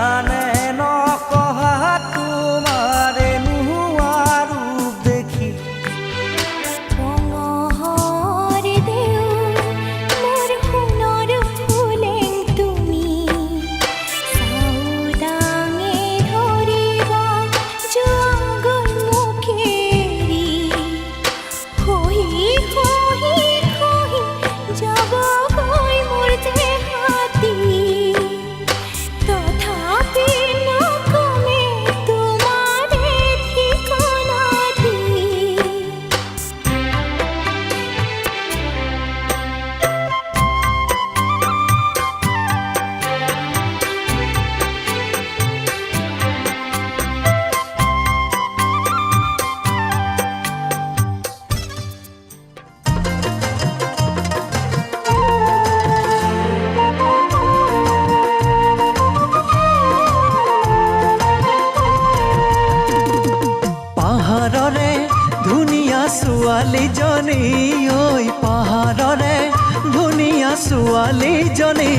জানে নকহা তোমাৰে নোহোৱা ৰূপ দেখি ৰঙহৰে দেও মোৰ সোণৰ ফুলেং তুমি চাউদাঙে ধৰিবা যোৱাগল মুখেৰি খহি খহি খহি যাবগৈ মোৰ দেহাতী তথাপি নকমে তোমাৰে ঠিকনাটি পাহাৰৰে ধুনীয়া ছোৱালীজনী ঐ পাহাৰৰে ধুনীয়া ছোৱালীজনী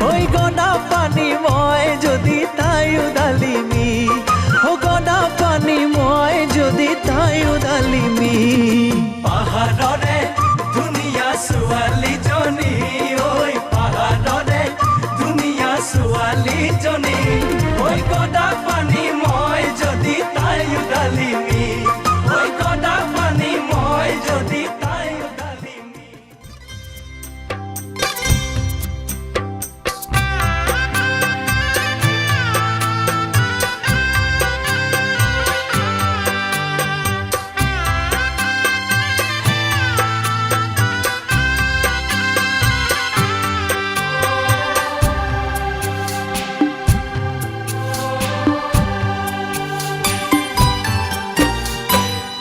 ঐ গনা পানী মই যদি তাইও ডালিমি গনা পানী মই যদি তাইও ডালিমি পাহাৰৰে ধুনীয়া ছোৱালীজনী ঐ পাহাৰৰে ধুনীয়া ছোৱালীজনী ঐ গনা পানী মই যদি তাইও ডালিমি ঐ গনা পানী মই যদি তাইও ডালিমি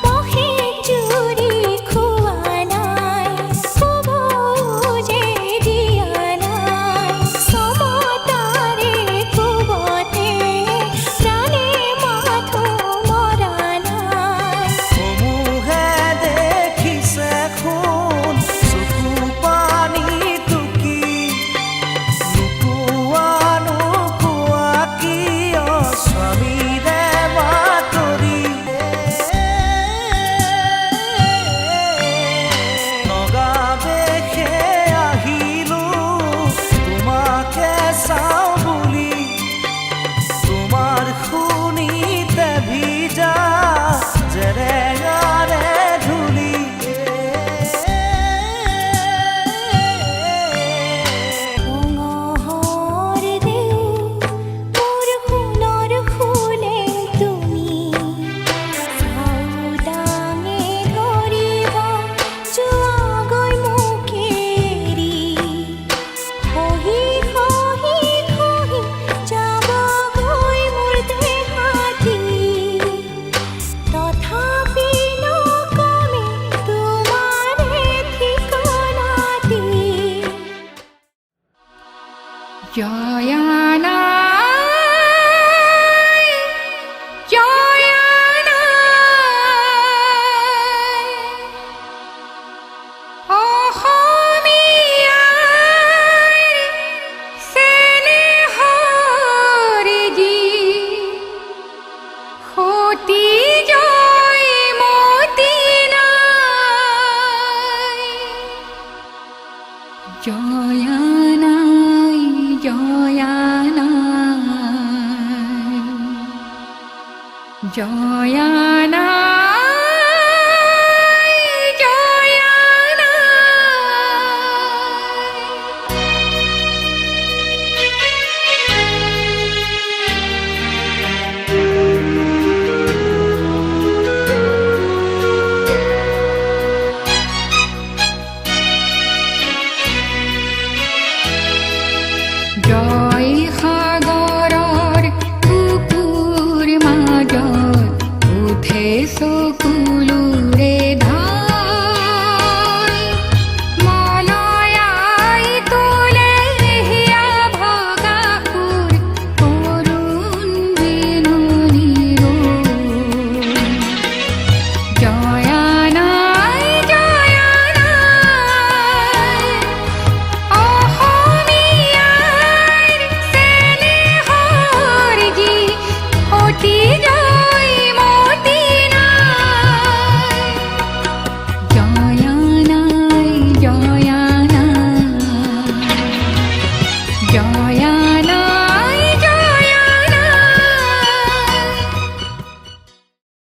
পহে জুৰি খোৱা নাই সবুজে দিয়া নাই সমতাৰে কুবতে প্ৰাণে মাথো মৰা নাই সমূহে দেখিছে খুন চকু পানী টুকি নোকোৱা নোকোৱা কিয় স্বামীৰে বাতৰি নগাবেশে আহিলো তোমাকে চাওঁ বুলি তোমাৰ শুনিতে ভিজা জেৰেঙাৰে ধূলি ৰঙহৰে দেও মোৰ সোণৰ ফুলেং তুমি চাউদাঙে ধৰিবা যোৱাগৈ মুখেৰি খহি খহি খহি যাবগৈ মোৰ দেহাতী তথাপি নকমে তোমাৰে ঠিকনাটি জয়ানাই জয়ানাই অসমীয়াৰ চেনেহৰ যি সতী জয়মতী নাই জয়ানাই জয়ানাই জয়ানাই জয় সাগৰৰ বুকুৰ মাজত উঠে চকুলো